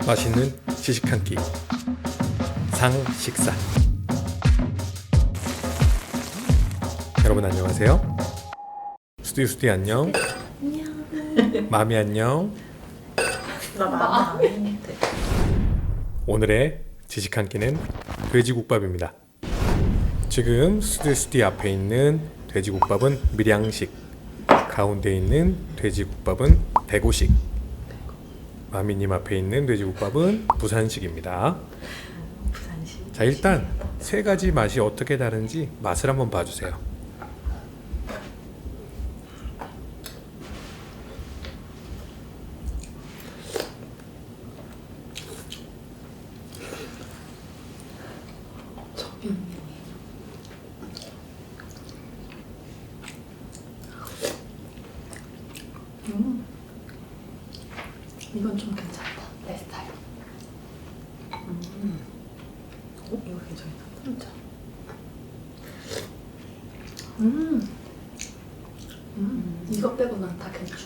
맛있는 지식 한 끼 상식사. 여러분 안녕하세요. 스튜 안녕. 안녕. 마미 안녕. 나 마음이 안 돼. 오늘의 지식 한 끼는 돼지국밥입니다. 지금 스튜 앞에 있는 돼지국밥은 밀양식, 가운데 있는 돼지국밥은 대구식, 마미님 앞에 있는 돼지국밥은 부산식입니다. 부산시. 자, 일단 세 가지 맛이 어떻게 다른지 맛을 한번 봐주세요. 이건 좀 괜찮다. 내 스타일. 이거 괜찮다. 진짜. 이거 빼고는 다 괜찮아.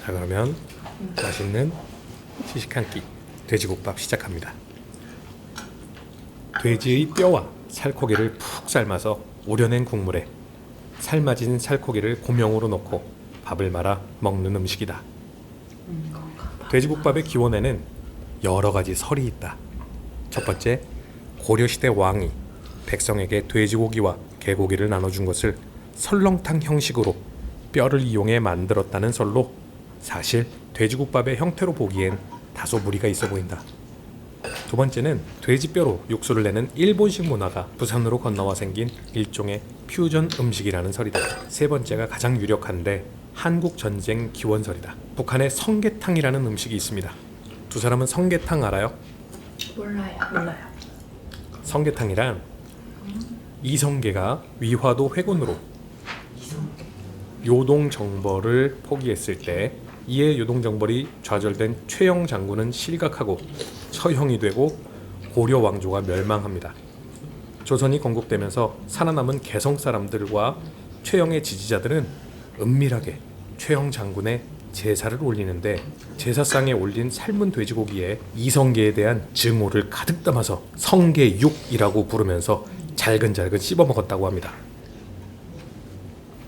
자, 그러면 맛있는 시식 한 끼 돼지국밥 시작합니다. 돼지의 뼈와 살코기를 푹 삶아서 우려낸 국물에 삶아진 살코기를 고명으로 넣고 밥을 말아 먹는 음식이다. 돼지국밥의 기원에는 여러 가지 설이 있다. 첫 번째, 고려시대 왕이 백성에게 돼지고기와 개고기를 나눠준 것을 설렁탕 형식으로 뼈를 이용해 만들었다는 설로 사실 돼지국밥의 형태로 보기엔 다소 무리가 있어 보인다. 두 번째는 돼지뼈로 육수를 내는 일본식 문화가 부산으로 건너와 생긴 일종의 퓨전 음식이라는 설이다. 세 번째가 가장 유력한데 한국 전쟁 기원설이다. 북한에 성게탕이라는 음식이 있습니다. 두 사람은 성게탕 알아요? 몰라요. 성게탕이란 이성계가 위화도 회군으로 요동정벌을 포기했을 때 이에 요동정벌이 좌절된 최영 장군은 실각하고 처형이 되고 고려 왕조가 멸망합니다. 조선이 건국되면서 살아남은 개성 사람들과 최영의 지지자들은 은밀하게 최영 장군의 제사를 올리는데 제사상에 올린 삶은 돼지고기에 이성계에 대한 증오를 가득 담아서 성계육이라고 부르면서 잘근잘근 씹어 먹었다고 합니다.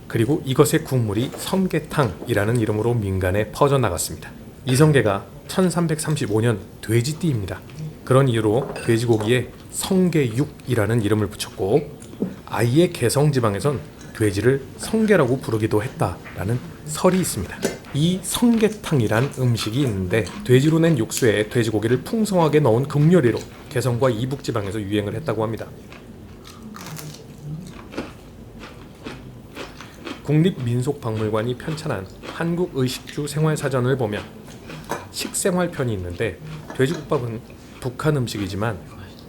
그리고 이것의 국물이 성게탕이라는 이름으로 민간에 퍼져나갔습니다. 이성계가 1335년 돼지띠입니다. 그런 이유로 돼지고기에 성게육이라는 이름을 붙였고 아예 개성지방에선 돼지를 성게라고 부르기도 했다라는 설이 있습니다. 이 성게탕이란 음식이 있는데 돼지로 낸 육수에 돼지고기를 풍성하게 넣은 극요리로 개성과 이북지방에서 유행을 했다고 합니다. 국립민속박물관이 편찬한 한국의식주 생활사전을 보면 식생활편이 있는데 돼지국밥은 북한 음식이지만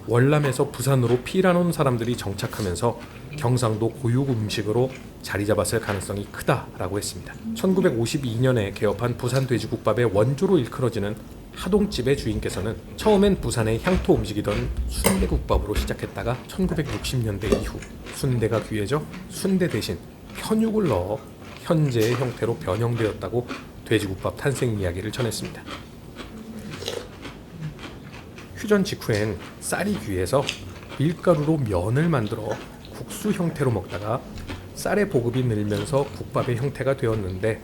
월남에서 부산으로 피난 온 사람들이 정착하면서 경상도 고유 음식으로 자리 잡았을 가능성이 크다라고 했습니다. 1952년에 개업한 부산 돼지국밥의 원조로 일컬어지는 하동집의 주인께서는 처음엔 부산의 향토 음식이던 순대국밥으로 시작했다가 1960년대 이후 순대가 귀해져 순대 대신 편육을 넣어 현재의 형태로 변형되었다고 돼지국밥 탄생 이야기를 전했습니다. 휴전 직후엔 쌀이 귀해서 밀가루로 면을 만들어 국수 형태로 먹다가 쌀의 보급이 늘면서 국밥의 형태가 되었는데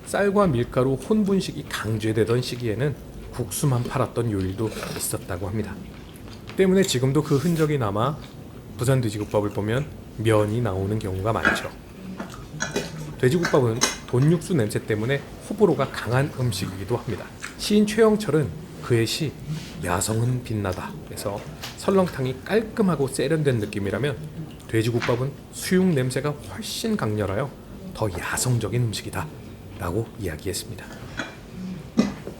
쌀과 밀가루 혼분식이 강제되던 시기에는 국수만 팔았던 요일도 있었다고 합니다. 때문에 지금도 그 흔적이 남아 부산 돼지국밥을 보면 면이 나오는 경우가 많죠. 돼지국밥은 돈육수 냄새 때문에 호불호가 강한 음식이기도 합니다. 시인 최영철은 그의 시 야성은 빛나다 에서 설렁탕이 깔끔하고 세련된 느낌이라면 돼지국밥은 수육 냄새가 훨씬 강렬하여 더 야성적인 음식이다 라고 이야기했습니다.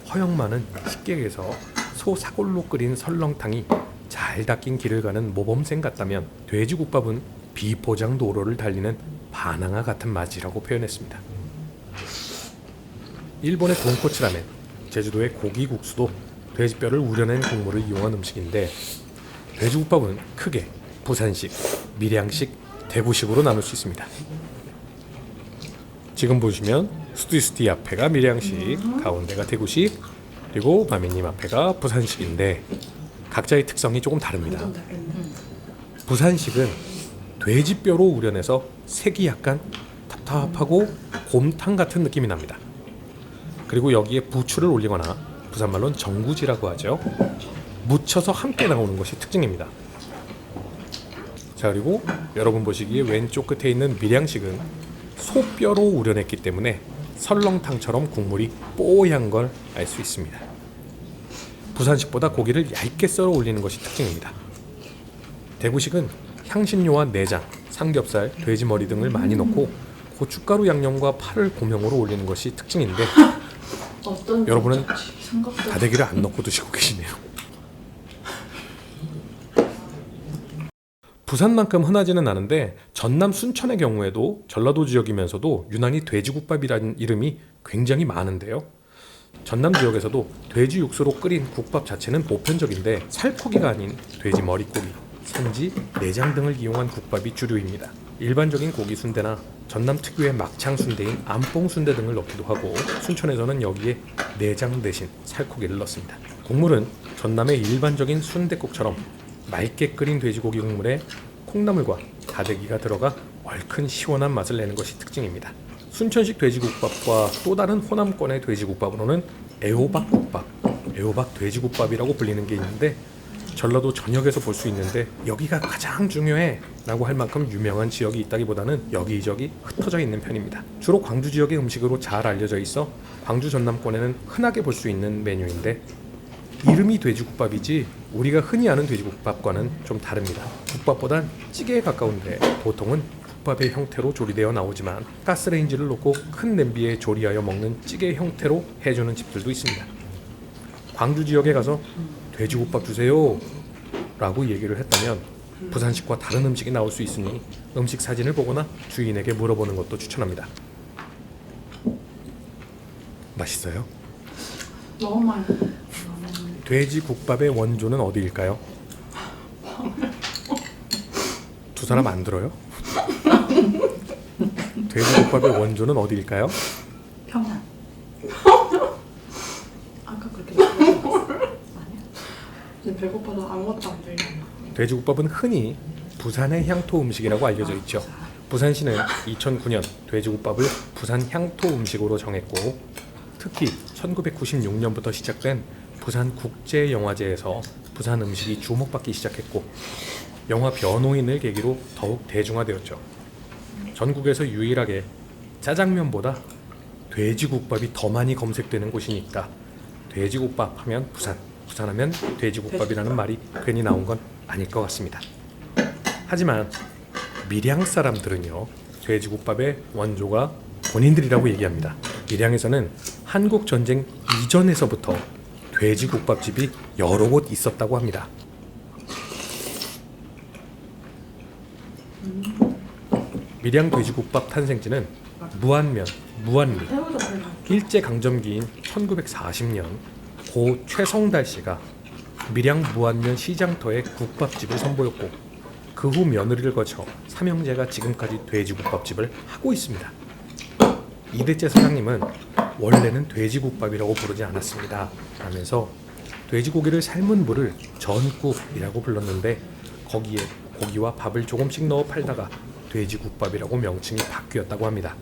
허영만은 식객에서 소 사골로 끓인 설렁탕이 잘 닦인 길을 가는 모범생 같다면 돼지국밥은 비포장 도로를 달리는 바나나 같은 맛이라고 표현했습니다. 일본의 돈코츠 라멘, 제주도의 고기국수도 돼지뼈를 우려낸 국물을 이용한 음식인데 돼지국밥은 크게 부산식, 밀양식, 대구식으로 나눌 수 있습니다. 지금 보시면 스튜 앞에가 밀양식, 가운데가 대구식, 그리고 마미님 앞에가 부산식인데 각자의 특성이 조금 다릅니다. 완전 다르네. 부산식은 돼지뼈로 우려내서 색이 약간 답답하고 곰탕 같은 느낌이 납니다. 그리고 여기에 부추를 올리거나 부산말로는 정구지라고 하죠. 묻혀서 함께 나오는 것이 특징입니다. 자, 그리고 여러분 보시기에 왼쪽 끝에 있는 밀양식은 소뼈로 우려냈기 때문에 설렁탕처럼 국물이 뽀얀 걸 알 수 있습니다. 부산식보다 고기를 얇게 썰어 올리는 것이 특징입니다. 대구식은 향신료와 내장, 삼겹살, 돼지머리 등을 많이 넣고 고춧가루 양념과 파를 고명으로 올리는 것이 특징인데 어떤 여러분은 생각보다 다대기를 안 넣고 드시고 계시네요. 부산만큼 흔하지는 않은데 전남 순천의 경우에도 전라도 지역이면서도 유난히 돼지국밥이라는 이름이 굉장히 많은데요. 전남 지역에서도 돼지 육수로 끓인 국밥 자체는 보편적인데 살코기가 아닌 돼지 머릿고기, 산지, 내장 등을 이용한 국밥이 주류입니다. 일반적인 고기 순대나 전남 특유의 막창 순대인 안뽕 순대 등을 넣기도 하고 순천에서는 여기에 내장 대신 살코기를 넣습니다. 국물은 전남의 일반적인 순댓국처럼 맑게 끓인 돼지고기 국물에 콩나물과 다대기가 들어가 얼큰 시원한 맛을 내는 것이 특징입니다. 순천식 돼지국밥과 또 다른 호남권의 돼지국밥으로는 애호박국밥, 애호박 돼지국밥이라고 불리는 게 있는데 전라도 전역에서 볼 수 있는데 여기가 가장 중요해 라고 할 만큼 유명한 지역이 있다기보다는 여기저기 흩어져 있는 편입니다. 주로 광주 지역의 음식으로 잘 알려져 있어 광주 전남권에는 흔하게 볼 수 있는 메뉴인데 이름이 돼지국밥이지 우리가 흔히 아는 돼지국밥과는 좀 다릅니다. 국밥보단 찌개에 가까운데 보통은 국밥의 형태로 조리되어 나오지만 가스레인지를 놓고 큰 냄비에 조리하여 먹는 찌개 형태로 해주는 집들도 있습니다. 광주 지역에 가서 돼지국밥 주세요 라고 얘기를 했다면 부산식과 다른 음식이 나올 수 있으니 음식 사진을 보거나 주인에게 물어보는 것도 추천합니다. 맛있어요? 너무 많이. 돼지국밥의 원조는 어디일까요? 두 사람 안 들어요? 돼지국밥의 원조는 어디일까요? 평안. 아까 그렇게 말했어. 아니야? 지금 배고파서 아무것도 안 들려. 돼지국밥은 흔히 부산의 향토 음식이라고 알려져 있죠. 부산시는 2009년 돼지국밥을 부산 향토 음식으로 정했고 특히 1996년부터 시작된 부산 국제영화제에서 부산 음식이 주목받기 시작했고 영화 변호인을 계기로 더욱 대중화되었죠. 전국에서 유일하게 짜장면보다 돼지국밥이 더 많이 검색되는 곳이니까 돼지국밥 하면 부산, 부산하면 돼지국밥이라는 말이 괜히 나온 건 아닐 것 같습니다. 하지만 밀양 사람들은요 돼지국밥의 원조가 본인들이라고 얘기합니다. 밀양에서는 한국전쟁 이전에서부터 돼지국밥집이 여러 곳 있었다고 합니다. 밀양 돼지국밥 탄생지는 무안면, 무안리, 일제강점기인 1940년 고 최성달 씨가 밀양 무안면 시장터에 국밥집을 선보였고 그 후 며느리를 거쳐 삼형제가 지금까지 돼지국밥집을 하고 있습니다. 이대째 사장님은 원래는 돼지국밥이라고 부르지 않았습니다 라면서 돼지고기를 삶은 물을 전국이라고 불렀는데 거기에 고기와 밥을 조금씩 넣어 팔다가 돼지국밥이라고 명칭이 바뀌었다고 합니다.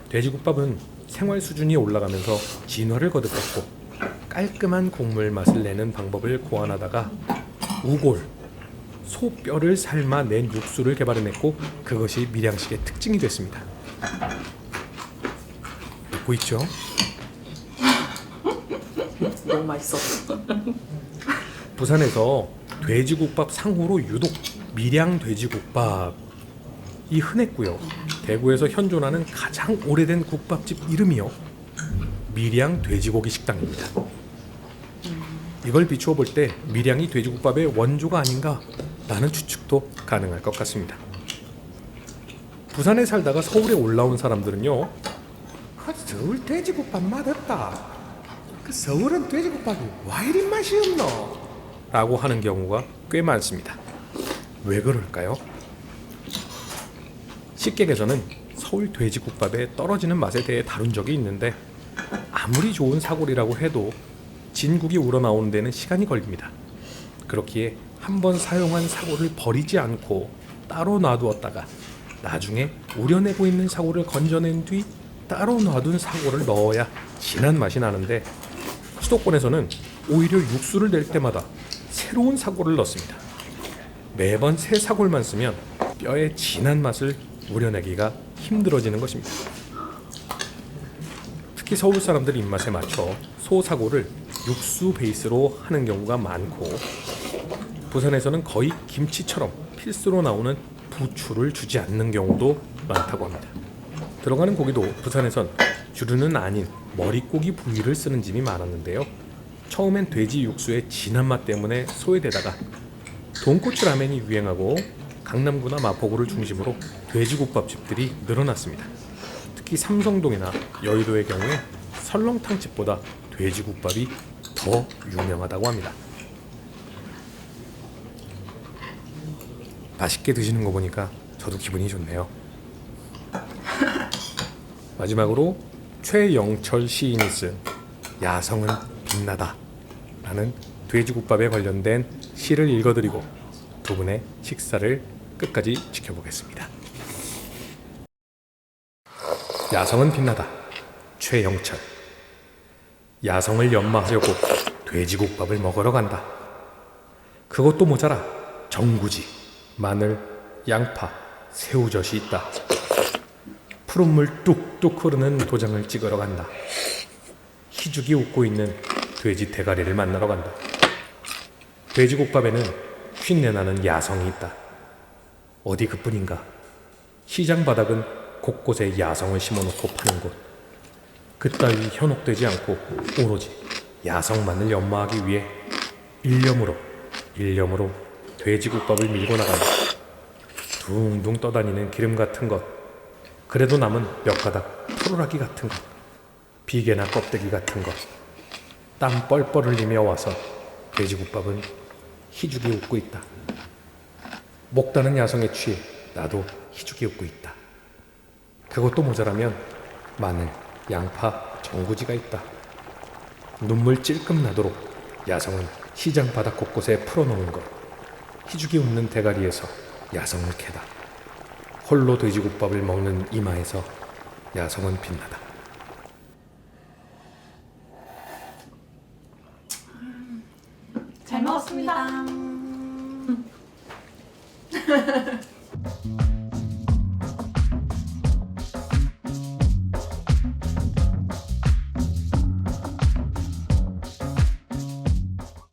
돼지국밥은 생활 수준이 올라가면서 진화를 거듭했고 깔끔한 국물 맛을 내는 방법을 고안하다가 우골, 소뼈를 삶아 낸 육수를 개발해냈고 그것이 밀양식의 특징이 됐습니다. 듣고 있죠? 너무 맛있어. 부산에서 돼지국밥 상호로 유독 밀양 돼지국밥이 흔했고요. 대구에서 현존하는 가장 오래된 국밥집 이름이요 밀양 돼지고기 식당입니다. 이걸 비추어 볼 때 밀양이 돼지국밥의 원조가 아닌가 라는 추측도 가능할 것 같습니다. 부산에 살다가 서울에 올라온 사람들은요 서울 돼지국밥 맛없다. 그 서울은 돼지국밥이 와 이리 맛이 없노? 라고 하는 경우가 꽤 많습니다. 왜 그럴까요? 식객에서는 서울 돼지국밥의 떨어지는 맛에 대해 다룬 적이 있는데 아무리 좋은 사골이라고 해도 진국이 우러나오는 데는 시간이 걸립니다. 그렇기에 한번 사용한 사골을 버리지 않고 따로 놔두었다가 나중에 우려내고 있는 사골을 건져낸 뒤 따로 놔둔 사골을 넣어야 진한 맛이 나는데, 수도권에서는 오히려 육수를 낼 때마다 새로운 사골을 넣습니다. 매번 새 사골만 쓰면 뼈의 진한 맛을 우려내기가 힘들어지는 것입니다. 특히 서울 사람들 입맛에 맞춰 소사골을 육수 베이스로 하는 경우가 많고, 부산에서는 거의 김치처럼 필수로 나오는 부추를 주지 않는 경우도 많다고 합니다. 들어가는 고기도 부산에선 주류는 아닌 머릿고기 부위를 쓰는 집이 많았는데요. 처음엔 돼지 육수의 진한 맛 때문에 소외되다가 돈코츠 라멘이 유행하고 강남구나 마포구를 중심으로 돼지국밥집들이 늘어났습니다. 특히 삼성동이나 여의도의 경우에 설렁탕집보다 돼지국밥이 더 유명하다고 합니다. 맛있게 드시는 거 보니까 저도 기분이 좋네요. 마지막으로 최영철 시인이 쓴 야성은 빛나다 라는 돼지국밥에 관련된 시를 읽어드리고 두 분의 식사를 끝까지 지켜보겠습니다. 야성은 빛나다. 최영철. 야성을 연마하려고 돼지국밥을 먹으러 간다. 그것도 모자라 정구지, 마늘, 양파, 새우젓이 있다. 푸른물 뚝뚝 흐르는 도장을 찍으러 간다. 희죽이 웃고 있는 돼지 대가리를 만나러 간다. 돼지국밥에는 쉰내나는 야성이 있다. 어디 그뿐인가. 시장 바닥은 곳곳에 야성을 심어놓고 파는 곳. 그따위 현혹되지 않고 오로지 야성만을 연마하기 위해 일념으로 돼지국밥을 밀고 나간다. 둥둥 떠다니는 기름 같은 것, 그래도 남은 몇 가닥 토로라기 같은 것, 비계나 껍데기 같은 것, 땀 뻘뻘 흘리며 와서 돼지국밥은 희죽이 웃고 있다. 목다는 야성에 취해 나도 희죽이 웃고 있다. 그것도 모자라면 마늘, 양파, 정구지가 있다. 눈물 찔끔 나도록 야성은 시장 바닥 곳곳에 풀어놓은 것. 희죽이 웃는 대가리에서 야성을 캐다. 홀로 돼지국밥을 먹는 이마에서 야성은 빛나다. 잘 먹었습니다.